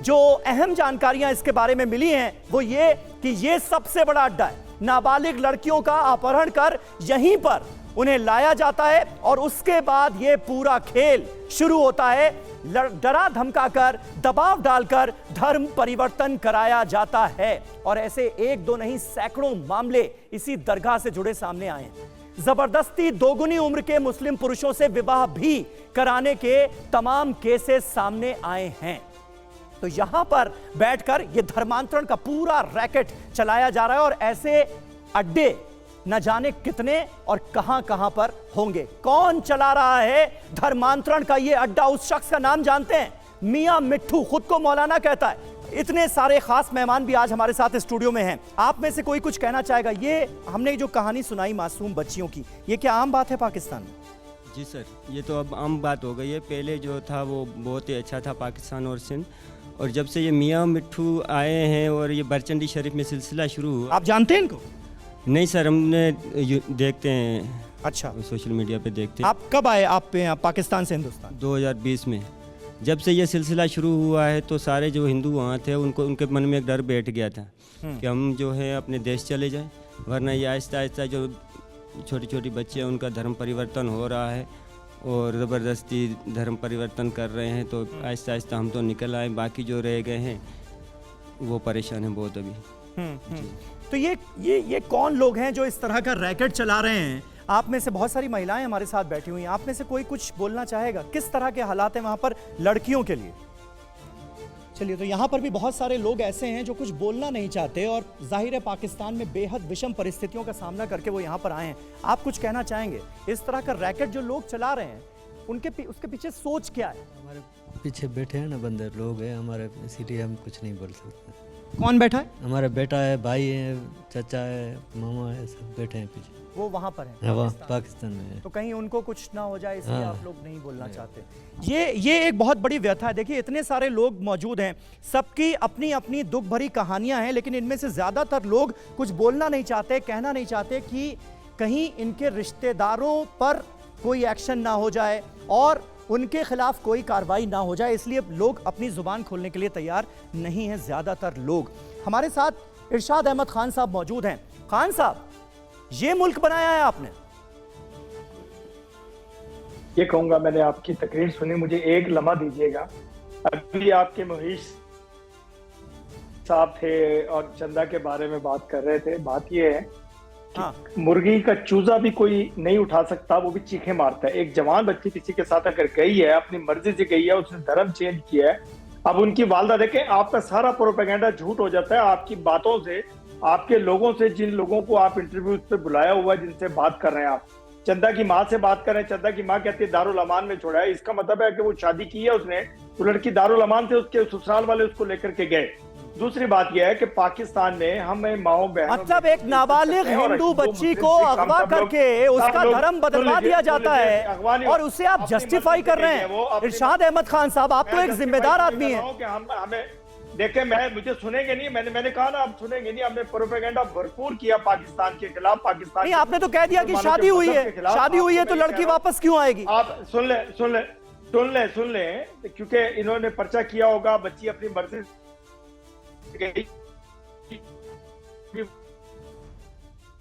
Speaker 1: जो अहम जानकारियां इसके बारे में मिली हैं वो ये कि ये सबसे बड़ा अड्डा है। नाबालिग लड़कियों का अपहरण कर यहीं पर उन्हें लाया जाता है और उसके बाद ये पूरा खेल शुरू होता है। डरा धमकाकर, दबाव डालकर धर्म परिवर्तन कराया जाता है और ऐसे एक दो नहीं सैकड़ों मामले इसी दरगाह से जुड़े सामने आए हैं। जबरदस्ती दोगुनी उम्र के मुस्लिम पुरुषों से विवाह भी कराने के तमाम केसेस सामने आए हैं। तो यहां पर बैठकर यह धर्मांतरण का पूरा रैकेट चलाया जा रहा है और ऐसे अड्डे न जाने कितने और कहां कहां पर होंगे। कौन चला रहा है धर्मांतरण का यह अड्डा? उस शख्स का नाम जानते हैं? मियां मिट्ठू, खुद को मौलाना कहता है। इतने सारे खास मेहमान भी आज हमारे साथ स्टूडियो में हैं। आप में से कोई कुछ कहना चाहेगा? ये हमने जो कहानी सुनाई मासूम बच्चियों की, ये क्या आम बात है पाकिस्तान में?
Speaker 11: जी सर, ये तो अब आम बात हो गई है। पहले जो था वो बहुत ही अच्छा था पाकिस्तान और सिंध, और जब से ये मियां मिट्ठू आए हैं और ये भरचंडी शरीफ में सिलसिला शुरू हुआ।
Speaker 1: आप जानते हैं इनको?
Speaker 11: नहीं सर, हमने देखते हैं।
Speaker 1: अच्छा,
Speaker 11: सोशल मीडिया पे देखते हैं।
Speaker 1: आप कब आए आप पाकिस्तान से हिंदुस्तान?
Speaker 11: 2020 में। जब से ये सिलसिला शुरू हुआ है तो सारे जो हिंदू वहाँ थे उनके मन में एक डर बैठ गया था कि हम जो है अपने देश चले जाएं, वरना ये आहिस्ता आहिस्ता जो छोटी छोटी बच्चे हैं उनका धर्म परिवर्तन हो रहा है और ज़बरदस्ती धर्म परिवर्तन कर रहे हैं, तो आहिस्ता आहिस्ता हम तो निकल आए, बाकी जो रह गए हैं वो परेशान हैं बहुत अभी।
Speaker 1: तो ये कौन लोग हैं जो इस तरह का रैकेट चला रहे हैं? आप में से बहुत सारी महिलाएं हमारे साथ बैठी हुई हैं, आप में से कोई कुछ बोलना चाहेगा? किस तरह के हालात हैं वहां पर लड़कियों के लिए? चलिए, तो यहाँ पर भी बहुत सारे लोग ऐसे हैं जो कुछ बोलना नहीं चाहते और जाहिर है पाकिस्तान में बेहद विषम परिस्थितियों का सामना करके वो यहाँ पर आए हैं। आप कुछ कहना चाहेंगे? इस तरह का रैकेट जो लोग चला रहे हैं उसके पीछे सोच क्या है?
Speaker 12: हमारे पीछे बैठे हैं ना बंदर लोग हैं हमारे, इसीलिए हम कुछ नहीं बोल सकते।
Speaker 1: कौन बैठा है?
Speaker 12: हमारा बेटा है, भाई है, चाचा है, मामा है, सब बैठे हैं पीछे।
Speaker 1: वो वहाँ पर है?
Speaker 12: हाँ, पाकिस्तान में है।
Speaker 1: तो कहीं उनको कुछ ना हो जाए इसलिए आप लोग नहीं बोलना चाहते। ये एक बहुत बड़ी व्यथा है। देखिए, इतने सारे लोग मौजूद हैं, सबकी अपनी अपनी दुख भरी कहानियां हैं, लेकिन इनमें से ज्यादातर लोग कुछ बोलना नहीं चाहते, कहना नहीं चाहते कि कहीं इनके रिश्तेदारों पर कोई एक्शन ना हो जाए और उनके खिलाफ कोई कार्रवाई ना हो जाए, इसलिए लोग अपनी जुबान खोलने के लिए तैयार नहीं हैं ज्यादातर लोग। हमारे साथ इरशाद अहमद खान साहब मौजूद हैं। खान साहब, ये मुल्क बनाया है आपने?
Speaker 3: ये कहूंगा, मैंने आपकी तकरीर सुनी, मुझे एक लम्हा दीजिएगा। अभी आपके मुहीश साहब थे और चंदा के बारे में बात कर रहे थे। बात ये है कि मुर्गी का चूजा भी कोई नहीं उठा सकता, वो भी चीखे मारता है। एक जवान बच्ची किसी के साथ अगर गई है, अपनी मर्जी से गई है, उसने धर्म चेंज किया है, अब उनकी वालदा देखें, आपका सारा प्रोपेगेंडा झूठ हो जाता है आपकी बातों से, आपके लोगों से, जिन लोगों को आप इंटरव्यू पे बुलाया हुआ है, जिनसे बात कर रहे हैं आप। चंदा की माँ से बात कर रहे हैं, चंदा की माँ कहती है दारुल अमान में छोड़ा है। इसका मतलब है कि वो शादी की है उसने, तो लड़की दारुल अमान से उसके ससुराल वाले उसको लेकर के गए। दूसरी बात यह है कि पाकिस्तान में हमें माओ बहनों,
Speaker 1: मतलब एक नाबालिग हिंदू बच्ची को अगवा करके उसका धर्म बदलवा दिया जाता है और उसे आप जस्टिफाई कर रहे हैं। इरशाद अहमद खान साहब, आप तो एक जिम्मेदार आदमी हैं।
Speaker 3: देखें, मुझे सुनेंगे नहीं, मैंने कहा ना, आप सुनेंगे नहीं। हमने प्रोपेगेंडा भरपूर किया पाकिस्तान के खिलाफ। पाकिस्तान
Speaker 1: नहीं, आपने तो कह दिया कि शादी हुई है तो लड़की वापस क्यों आएगी?
Speaker 3: आप सुन ले, क्योंकि इन्होंने पर्चा किया होगा, बच्ची अपनी मर्जी गई,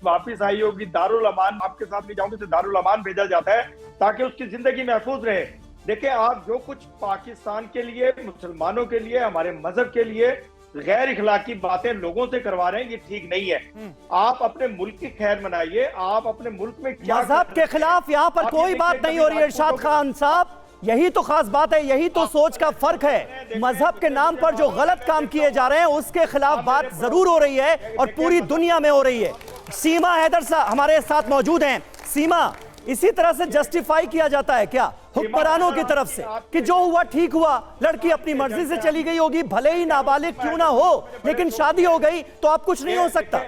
Speaker 3: वापिस आई होगी। दारुल अमान आपके साथ नहीं जाऊंगी, तो दारुल अमान भेजा जाता है ताकि उसकी जिंदगी महफूज रहे। देखिए, आप जो कुछ पाकिस्तान के लिए, मुसलमानों के लिए, हमारे मजहब के लिए गैर इखलाकी बातें लोगों से करवा रहे हैं, ये ठीक नहीं है। आप अपने मुल्क की खैर मनाइए। आप अपने मुल्क में क्या
Speaker 1: मजहब के खिलाफ यहाँ पर कोई बात नहीं हो रही है इरशाद खान साहब, यही तो खास बात है, यही तो सोच का फर्क है। मजहब के नाम पर जो गलत काम किए जा रहे हैं उसके खिलाफ बात जरूर हो रही है और पूरी दुनिया में हो रही है। सीमा हैदर साहब हमारे साथ मौजूद हैं। सीमा, इसी तरह से जस्टिफाई किया जाता है क्या हुक्मरानों की तरफ से कि जो हुआ ठीक हुआ, लड़की अपनी मर्जी से चली गई होगी, भले ही नाबालिग क्यों ना हो, लेकिन शादी हो गई तो आप कुछ नहीं हो सकता?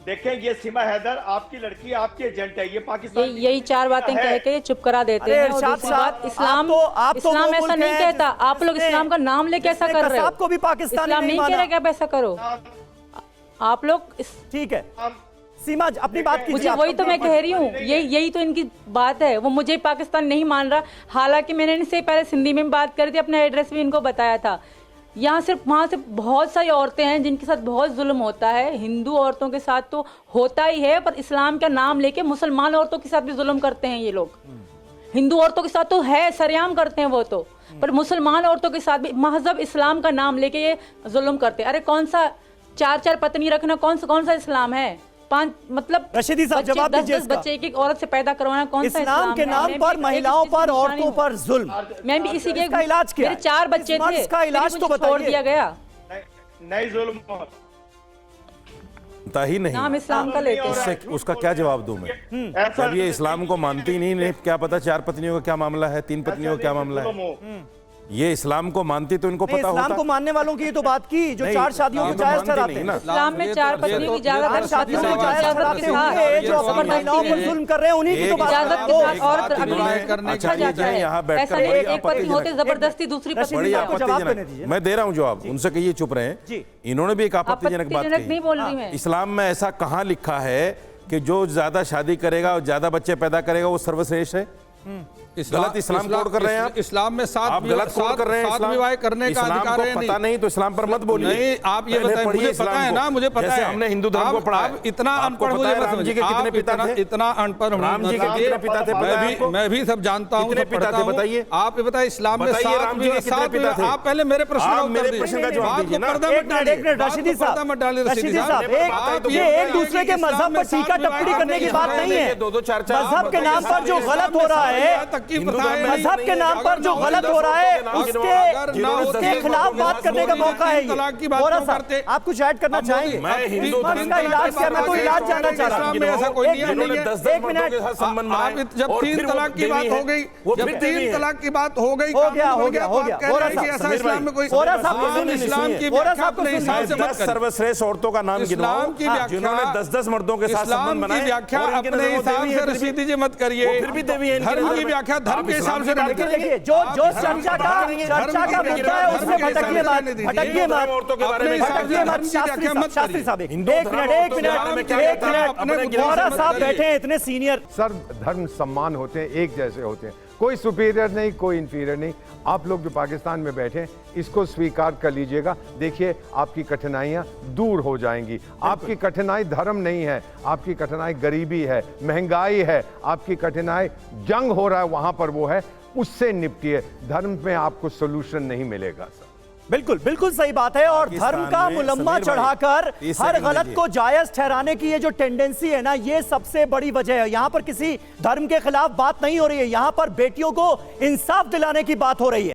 Speaker 3: देखें, ये सीमा हैदर आपकी लड़की, आपकी एजेंट है। ये पाकिस्तान
Speaker 2: यही चार बातें कह के चुप करा देते हैं। और दूसरी बात, इस्लाम इस्लाम ऐसा नहीं कहता। आप लोग इस्लाम का नाम लेके ऐसा कर रहे हो।
Speaker 1: आपको भी पाकिस्तान
Speaker 2: इस्लाम नहीं कह रहे कि आप ऐसा करो। आप लोग
Speaker 1: ठीक है। सीमा, अपनी बात कीजिए।
Speaker 2: मुझे वही तो मैं कह रही हूँ, यही तो इनकी बात है। वो मुझे पाकिस्तान नहीं मान रहा, हालांकि मैंने इनसे पहले सिंधी में बात करी थी, अपना एड्रेस भी इनको बताया था। यहाँ सिर्फ वहाँ से बहुत सारी औरतें हैं जिनके साथ बहुत जुल्म होता है। हिंदू औरतों के साथ तो होता ही है, पर इस्लाम का नाम लेके मुसलमान औरतों के साथ भी जुल्म करते हैं ये लोग। हिंदू औरतों के साथ तो है, सरेआम करते हैं वो तो, पर मुसलमान औरतों के साथ भी महजब इस्लाम का नाम लेके ये जुल्म करते हैं। अरे कौन सा 4 पत्नी रखना, कौन सा इस्लाम है? 5 मतलब
Speaker 1: रशीदी साहब जवाब दीजिए।
Speaker 2: 10 बच्चे एक औरत से पैदा करवाना कौन सा
Speaker 1: इस्लाम के नाम पर महिलाओं पर, औरतों पर जुल्म?
Speaker 2: मैं भी इसी के
Speaker 1: इलाज क्या?
Speaker 2: मेरे 4 बच्चे थे,
Speaker 1: इसका इलाज तो
Speaker 2: छोड़ दिया गया।
Speaker 3: नहीं, जुल्म
Speaker 7: ही नहीं,
Speaker 2: नाम इस्लाम का लेते हैं।
Speaker 7: उसका क्या जवाब दूं मैं? जब ये इस्लाम को मानती नहीं, क्या पता 4 पत्नियों का क्या मामला है, 3 पत्नियों का क्या मामला है। ये इस्लाम को मानती तो इनको पता होता।
Speaker 1: इस्लाम को मानने वालों की तो बात की जो 4 शादियों को जायज ठहराते हैं।
Speaker 2: इस्लाम में 4 पत्नी की इजाजत,
Speaker 1: शादियों को जायज ठहराते होंगे, जो अपन महिलाओं पर जुल्म कर रहे हैं उन्हीं की तो बात
Speaker 2: इजाजत के साथ औरत रखा जाता है।
Speaker 7: यहाँ
Speaker 2: ऐसा नहीं एक पत्नी होते जबरदस्ती दूसरी पत्नी
Speaker 1: को जवाब देने दीजिए।
Speaker 7: मैं दे रहा हूँ जवाब, उनसे कहिए चुप रहे। इन्होंने भी एक आपत्तिजनक बात
Speaker 2: नहीं बोल रही मैं।
Speaker 7: इस्लाम में ऐसा कहाँ लिखा है कि जो ज्यादा शादी करेगा और ज्यादा बच्चे पैदा करेगा वो सर्वश्रेष्ठ है? गलत इस्लाम कोड कर रहे हैं आप।
Speaker 10: इस्लाम में 7
Speaker 7: गलत कोड कर रहे हैं।
Speaker 10: 7 विवाह करने का अधिकार है।
Speaker 7: पता नहीं तो इस्लाम पर मत बोलिए।
Speaker 10: नहीं, आप ये बताएं, मुझे पता है ना, मुझे पता है।
Speaker 7: हमने हिंदू धर्म को पढ़ा है।
Speaker 10: इतना अनपढ़ मुझे
Speaker 7: राम जी के कितने पिता थे?
Speaker 10: इतना अनपढ़
Speaker 7: राम जी के कितने पिता थे?
Speaker 10: मैं भी सब जानता हूँ,
Speaker 7: कितने पिता थे बताइए।
Speaker 10: आप ये बताइए, इस्लाम में 7
Speaker 7: राम जी के कितने पिता थे?
Speaker 10: आप पहले मेरे प्रश्न
Speaker 7: का जवाब दीजिए ना।
Speaker 1: रशीदी साहब, ये एक दूसरे के मजहब पर टीका टिप्पणी करने की बात नहीं है। मजहब के नाम पर जो गलत हो रहा है, मजहब के नाम पर जो गलत हो रहा है उसके खिलाफ बात करने का मौका है। थोड़ा सा आप कुछ ऐड करना चाहेंगे?
Speaker 7: मैं हिंदू धर्म
Speaker 1: का इलाज क्या, मैं तो इलाज जानना चाह रहा हूं।
Speaker 10: ऐसा कोई नियम नहीं है।
Speaker 7: 10 मर्दों के साथ संबंध बनाए।
Speaker 10: जब 3 तलाक की बात हो गई, जब 3 तलाक की बात हो गई,
Speaker 1: हो गया।
Speaker 10: ऐसा इस्लाम में कोई
Speaker 1: इस्लाम की व्याख्या
Speaker 10: अपने हिसाब से मत करें।
Speaker 7: सर्वश्रेष्ठ औरतों का नाम गिनवाओ जिन्होंने 10 मर्दों के साथ संबंध बनाए।
Speaker 10: व्याख्या अपने हिसाब से रशीदी जी मत करिए।
Speaker 7: फिर भी देवी है।
Speaker 10: धर्म की व्याख्या धर्म के हिसाब से
Speaker 1: देखिए, जो चर्चा का मुद्दा है उसमें भटकिए मत। शास्त्री साहब एक मिनट, गौरव साहब बैठे हैं इतने सीनियर।
Speaker 4: सर्व धर्म सम्मान होते हैं, एक जैसे होते हैं, कोई सुपीरियर नहीं, कोई इंफीरियर नहीं। आप लोग जो पाकिस्तान में बैठे हैं, इसको स्वीकार कर लीजिएगा। देखिए आपकी कठिनाइयां दूर हो जाएंगी। आपकी कठिनाई धर्म नहीं है, आपकी कठिनाई गरीबी है, महंगाई है, आपकी कठिनाई जंग हो रहा है वहां पर वो है, उससे निपटिए। धर्म में आपको सोल्यूशन नहीं मिलेगा सर।
Speaker 1: बिल्कुल बिल्कुल सही बात है। और धर्म का मुलम्मा चढ़ाकर हर गलत को जायज ठहराने की ये जो टेंडेंसी है ना, ये सबसे बड़ी वजह है। यहां पर किसी धर्म के खिलाफ बात नहीं हो रही है, यहां पर बेटियों को इंसाफ दिलाने की बात हो रही है।